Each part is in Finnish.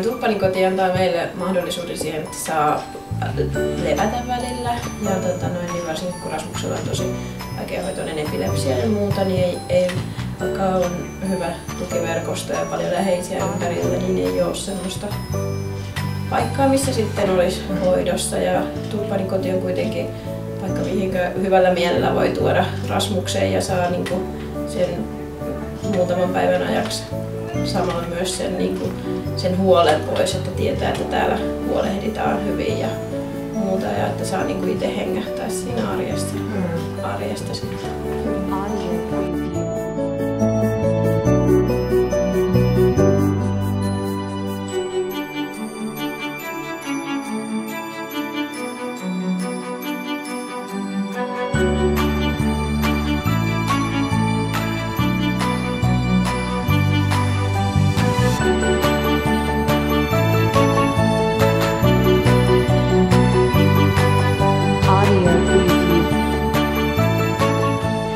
Tulppanikoti antaa meille mahdollisuuden siihen, että saa levätä välillä. Ja niin varsinkin kun Rasmuksella on tosi vaikeahoitoinen epilepsia ja muuta, niin vaikka on hyvä tukiverkosto ja paljon läheisiä ympärillä, niin ei ole semmoista paikkaa, missä sitten olisi hoidossa. Ja Tulppanikoti on kuitenkin paikka, mihinkö hyvällä mielellä voi tuoda Rasmukseen ja saa niinku sen muutaman päivän ajaksi samalla myös sen huolen pois, että tietää, että täällä huolehditaan hyvin ja muuta ja että saa itse hengähtää siinä arjesta sitten.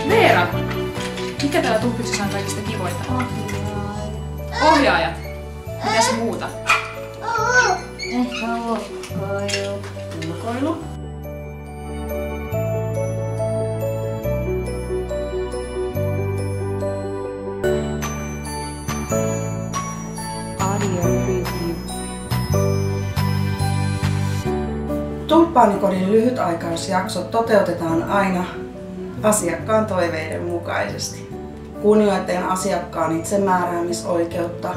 Veera, mikä täällä Tulppitsissa on kaikista kivointa? Ohjaajat. Mitäs muuta? Ehkä ulkoilu. Ulkoilu. Tulppaanikodin lyhytaikaisjaksot toteutetaan aina asiakkaan toiveiden mukaisesti. Kunnioittaen asiakkaan itsemääräämisoikeutta,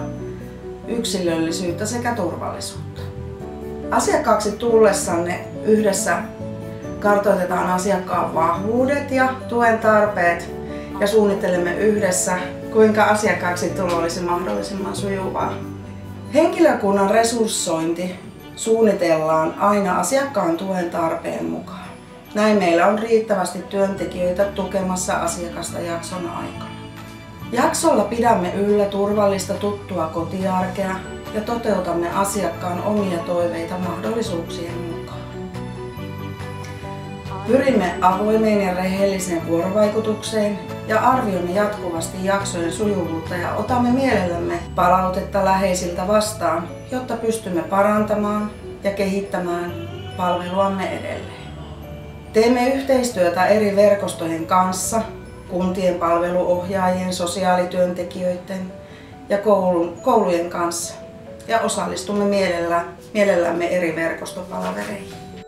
yksilöllisyyttä sekä turvallisuutta. Asiakkaaksi tullessanne yhdessä kartoitetaan asiakkaan vahvuudet ja tuen tarpeet ja suunnittelemme yhdessä, kuinka asiakkaaksi tulo olisi mahdollisimman sujuvaa. Henkilökunnan resurssointi suunnitellaan aina asiakkaan tuen tarpeen mukaan. Näin meillä on riittävästi työntekijöitä tukemassa asiakasta jakson aikana. Jaksolla pidämme yllä turvallista tuttua kotiarkea ja toteutamme asiakkaan omia toiveita mahdollisuuksien mukaan. Pyrimme avoimeen ja rehelliseen vuorovaikutukseen ja arvioimme jatkuvasti jaksojen sujuvuutta ja otamme mielellämme palautetta läheisiltä vastaan, jotta pystymme parantamaan ja kehittämään palveluamme edelleen. Teemme yhteistyötä eri verkostojen kanssa, kuntien palveluohjaajien, sosiaalityöntekijöiden ja koulujen kanssa ja osallistumme mielellämme eri verkostopalvereihin.